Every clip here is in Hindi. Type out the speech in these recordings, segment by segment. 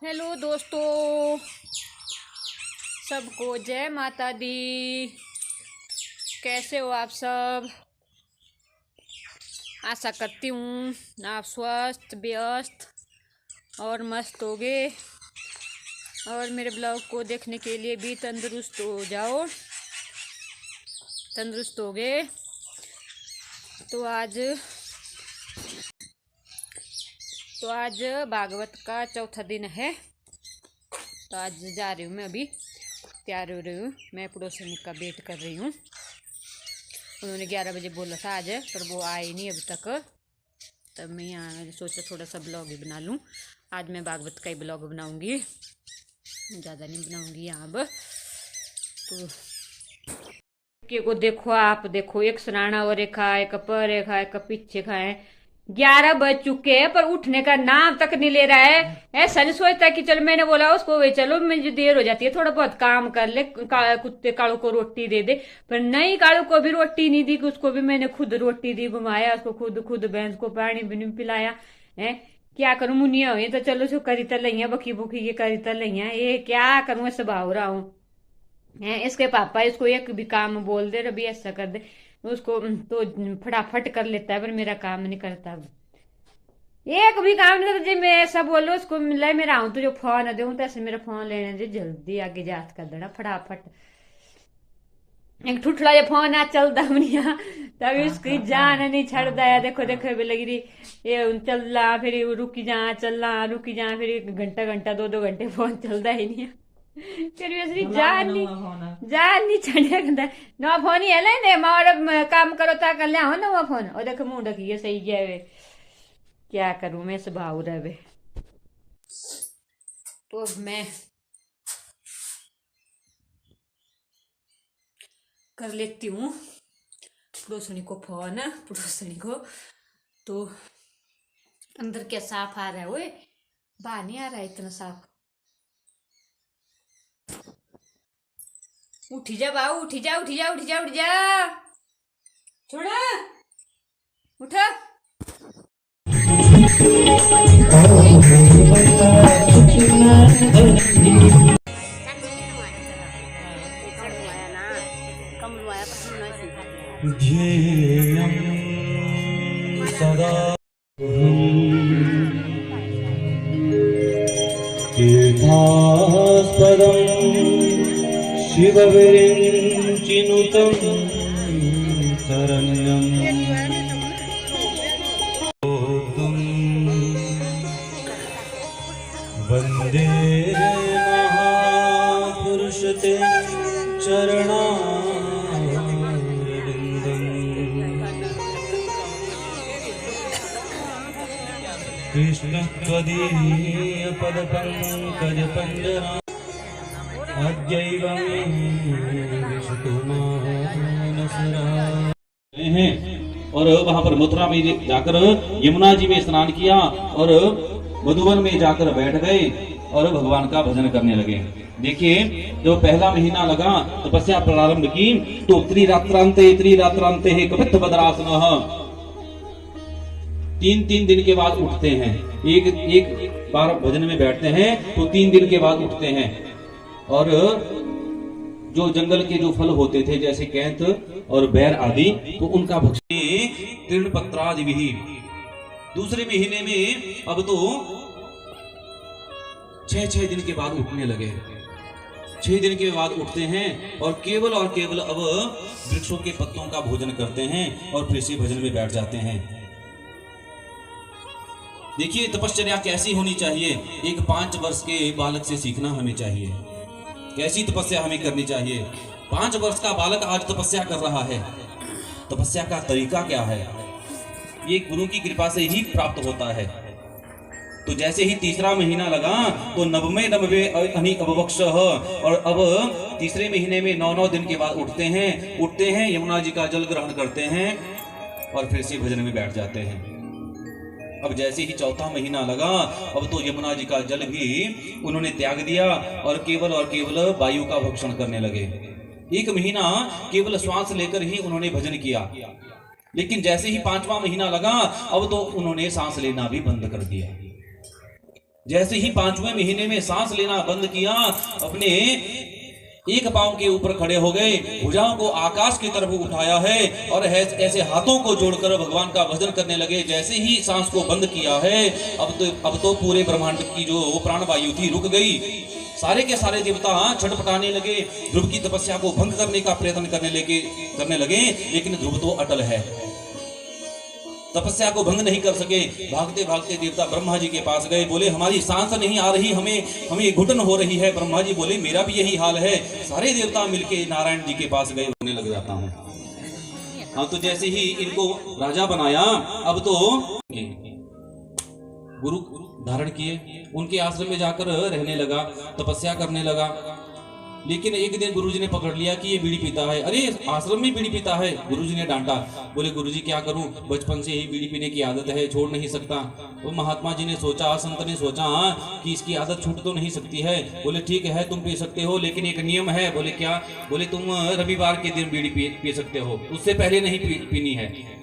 हेलो दोस्तों, सबको जय माता दी। कैसे हो आप सब? आशा करती हूँ आप स्वस्थ व्यस्त और मस्त होगे और मेरे ब्लॉग को देखने के लिए भी तंदुरुस्त हो जाओ, तंदुरुस्त होगे। तो आज भागवत का चौथा दिन है। तो आज जा रही हूँ, मैं अभी तैयार हो रही हूँ। मैं पड़ोसिन का वेट कर रही हूँ। उन्होंने 11 बजे बोला था आज, पर वो आए नहीं अभी तक। तब मैं यहाँ सोचा थोड़ा सा ब्लॉग ही बना लूँ। आज मैं भागवत का ही ब्लॉग बनाऊँगी, ज़्यादा नहीं बनाऊँगी यहाँ अब। तो को देखो, आप देखो, एक सराना और एक खाए, एक पर एक खाए, एक पीछे खाए। 11 बज चुके हैं पर उठने का नाम तक नहीं ले रहा है। ऐसा नहीं सोचता कि चलो, मैंने बोला उसको वे चलो मुझे देर हो जाती है, थोड़ा बहुत काम कर ले, कुत्ते कालू को रोटी दे दे। पर नहीं, कालू को भी रोटी नहीं दी, उसको भी मैंने खुद रोटी दी, घुमाया उसको, खुद भैंस को पानी भी नहीं पिलाया है। क्या करूं, मुनिया हुई तो चलो सो करी तर लिया, बखी बुखी ये करी तर लिया, ये क्या करूं, स्वभाव रहा हूं है। इसके पापा इसको एक भी काम बोल दे, रवि ऐसा कर दे, उसको तो फटाफट कर लेता है, पर मेरा काम नहीं करता। एक भी काम नहीं करता। जी मैं ऐसा बोलो उसको मिला मेरा आऊं तो जो फोन दे तो ऐसे मेरा फोन लेने दे, जल्दी आगे जात कर देना फटाफट। एक ठुठड़ा जो फोन आ चलता बनिया, तभी उसकी जान नहीं छड़ता है। देखो देखो भी लगी रही, ये चल रहा, फिर रुकी जा, चल रहा, रुकी जा, फिर घंटा घंटा 2-2 घंटे फोन चलता ही नहीं है। फिर भी उसकी जान नहीं चढ़िया कहता नवा फोन ही है ले मार काम करो ता कर ले हो नवा फोन। और देखो मुंह ढकी है, सही है वे, क्या करूं मैं, स्वभाव रहे। तो मैं कर लेती हूँ पड़ोसनी को फोन, पड़ोसनी को। तो अंदर क्या साफ आ रहा है, वो बाहर नहीं आ रहा है इतना साफ। उठी जा बाबू, उठी जा, उठी जा, उठी जा, उठ जा, छोड़ा, उठा। ध्येयं सदा तीर्थास्पदं शिवविरिञ्चिनुतं शरण्यं वन्दे महापुरुषते चरणा कृष्ण त्वदीय पद पंकज पंजना अद्यैव हैं। और वहां पर मथुरा में जाकर यमुना जी में स्नान किया और मधुवन में जाकर बैठ गए और भगवान का भजन करने लगे। देखिए, जो पहला महीना लगा तपस्या प्रारंभ की तो त्रिरात्रांते है कपित्थ बदरासन, 3 दिन के बाद उठते हैं। एक बार भजन में बैठते हैं तो 3 दिन के बाद उठते हैं। और जो जंगल के जो फल होते थे जैसे कैंथ और बैर आदि, तो उनका भक्षण तृणपत्रादि भी। दूसरे महीने में अब तो 6 दिन के बाद उठने लगे। 6 दिन के बाद उठते हैं और केवल अब वृक्षों के पत्तों का भोजन करते हैं और फिर से भजन में बैठ जाते हैं। देखिए तपश्चर्या कैसी होनी चाहिए, एक 5 वर्ष के बालक से सीखना हमें चाहिए। कैसी तपस्या हमें करनी चाहिए। 5 वर्ष का बालक आज तपस्या कर रहा है। तपस्या का तरीका क्या है, ये गुरु की कृपा से ही प्राप्त होता है। तो जैसे ही तीसरा महीना लगा तो नवमे अनि अववक्ष, और अब तीसरे महीने में 9 दिन के बाद उठते हैं, यमुना जी का जल ग्रहण करते हैं और फिर से भजन में बैठ जाते हैं। अब जैसे ही चौथा महीना लगा अब तो यमुना जी का जल भी उन्होंने त्याग दिया और केवल वायु का भक्षण करने लगे। 1 महीना केवल श्वास लेकर ही उन्होंने भजन किया, लेकिन जैसे ही 5वां महीना लगा अब तो उन्होंने सांस लेना भी बंद कर दिया। जैसे ही 5वें महीने में सांस लेना बंद किया, अपने एक पांव के ऊपर खड़े हो गए, भुजाओं को आकाश की तरफ उठाया है और ऐसे हाथों को जोड़कर भगवान का भजन करने लगे। जैसे ही सांस को बंद किया है, अब तो पूरे ब्रह्मांड की जो प्राणवायु थी रुक गई। सारे के सारे देवता छटपटाने लगे, ध्रुव की तपस्या को भंग करने का प्रयत्न करने लगे, लेकिन ध्रुव तो अटल है, तपस्या को भंग नहीं कर सके। भागते भागते देवता ब्रह्मा जी के पास गए, बोले हमारी सांस नहीं आ रही, हमें घुटन हो रही है। ब्रह्मा जी बोले मेरा भी यही हाल है। सारे देवता मिलके नारायण जी के पास गए, होने लग जाता हूँ। हाँ, तो जैसे ही इनको राजा बनाया, अब तो गुरु धारण किए, उनके आश्रम में जाकर रहने लगा, तपस्या करने लगा। लेकिन एक दिन गुरुजी ने पकड़ लिया कि ये बीड़ी पीता है। अरे आश्रम में बीड़ी पीता है। गुरुजी ने डांटा, बोले गुरुजी क्या करूं, बचपन से ही बीड़ी पीने की आदत है, छोड़ नहीं सकता। तो महात्मा जी ने सोचा, संत ने सोचा कि इसकी आदत छूट तो नहीं सकती है। बोले ठीक है तुम पी सकते हो, लेकिन एक नियम है। बोले क्या? बोले तुम रविवार के दिन बीड़ी पी सकते हो, उससे पहले नहीं पीनी है।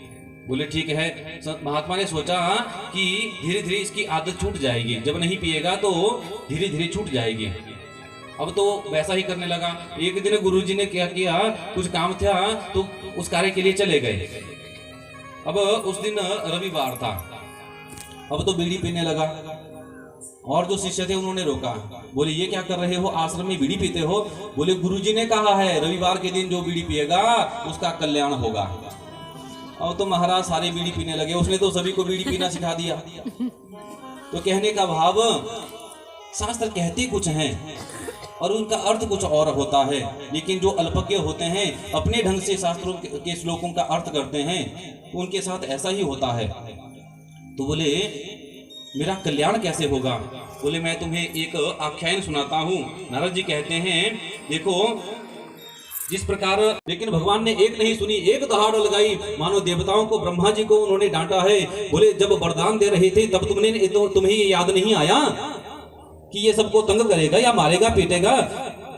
बोले ठीक है। महात्मा ने सोचा कि धीरे धीरे इसकी आदत छूट जाएगी, जब नहीं पिएगा तो धीरे धीरे छूट जाएगी। अब तो वैसा ही करने लगा। एक दिन गुरुजी ने क्या किया, कुछ काम था तो उस कार्य के लिए चले गए। अब उस दिन रविवार था, अब तो बीड़ी पीने लगा और जो शिष्य थे उन्होंने रोका, बोले ये क्या कर रहे हो, आश्रम में बीड़ी पीते हो? बोले गुरुजी ने कहा है रविवार के दिन जो बीड़ी पिएगा उसका कल्याण होगा। अब तो महाराज सारे बीड़ी पीने लगे, उसने तो सभी को बीड़ी पीना सिखा दिया। तो कहने का भाव, शास्त्र कहते कुछ हैं और उनका अर्थ कुछ और होता है, लेकिन जो अल्पज्ञ होते हैं अपने ढंग से शास्त्रों के श्लोकों का अर्थ करते हैं, तो उनके साथ ऐसा ही होता है। तो बोले मेरा कल्याण कैसे होगा? बोले मैं तुम्हें एक आख्यान सुनाता हूँ। नारद जी कहते हैं देखो जिस प्रकार, लेकिन भगवान ने एक नहीं सुनी, एक दहाड़ लगाई, मानो देवताओं को, ब्रह्मा जी को उन्होंने डांटा है। बोले जब वरदान दे रहे थे तब तुम्हें ये याद नहीं आया कि ये सबको तंग करेगा या मारेगा पीटेगा,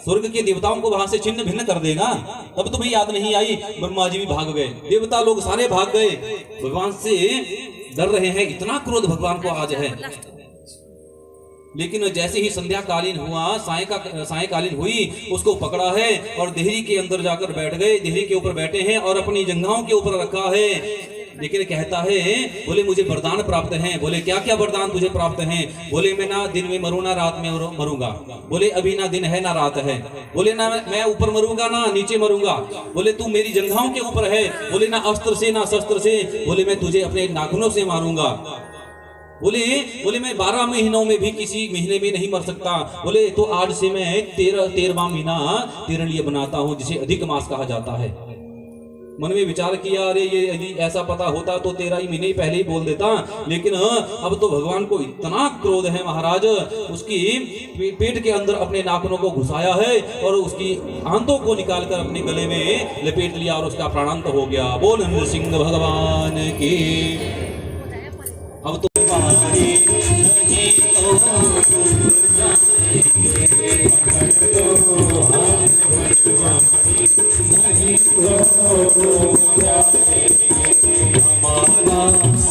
स्वर्ग के देवताओं को वहां से छिन्न भिन्न कर देगा, तब तुम्हें याद नहीं आई? ब्रह्मा जी भी भाग गए, देवता लोग सारे भाग गए, भगवान से डर रहे हैं, इतना क्रोध भगवान को आज है। लेकिन जैसे ही संध्या कालीन हुआ, सायकालीन हुई, उसको पकड़ा है और देहरी के अंदर जाकर बैठ गए, देहरी के ऊपर बैठे हैं और अपनी जंघाओं के ऊपर रखा है। लेकिन कहता है, बोले मुझे वरदान प्राप्त हैं। बोले क्या क्या वरदान तुझे प्राप्त हैं? बोले मैं ना दिन में मरूँ ना रात में मरूंगा। बोले अभी ना दिन है ना रात है। बोले ना मैं ऊपर मरूंगा ना नीचे मरूंगा। बोले तू मेरी जंघाओं के ऊपर है। बोले ना अस्त्र से ना शस्त्र से। बोले मैं तुझे अपने नाखूनों से मारूंगा। बोले मैं 12 महीनों में भी किसी महीने में नहीं मर सकता। बोले तो आज से मैं 13वां महीना तेरे लिए बनाता हूँ, जिसे अधिक मास कहा जाता है। मन में विचार किया, अरे ये यदि ऐसा पता होता तो 13 महीने पहले ही बोल देता। लेकिन अब तो भगवान को इतना क्रोध है महाराज, उसकी पेट के अंदर अपने नाखूनों को घुसाया है और उसकी आंतों को निकालकर अपने गले में लपेट लिया और उसका प्राणांत हो गया। बोल नृसिंह भगवान की। अब तो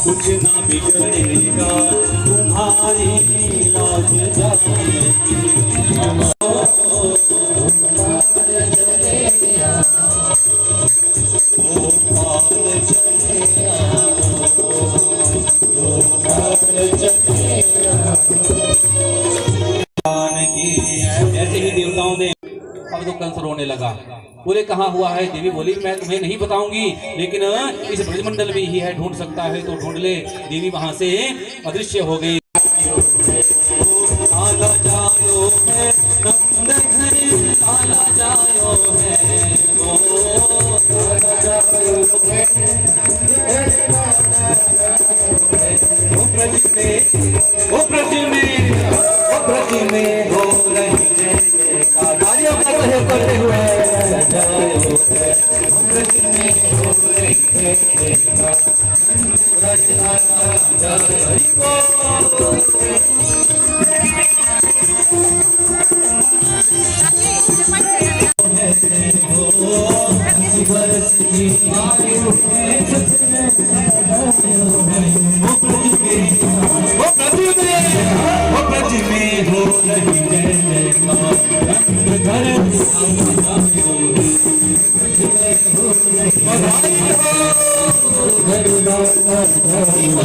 कुछ ना बिगड़ेगा, तुम्हारी लाज जाएगी। ऐसे ही देवताओं ने, अब तो कंस रोने लगा। बोले कहाँ हुआ है? देवी बोली मैं तुम्हें नहीं बताऊंगी, लेकिन इस ब्रजमंडल में ही है, ढूंढ सकता है तो ढूंढ ले। देवी वहां से अदृश्य हो गई। करते हुए वो हो रही जय जयकार रंग धरती बधाई हो दरबार बधाई हो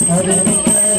Hare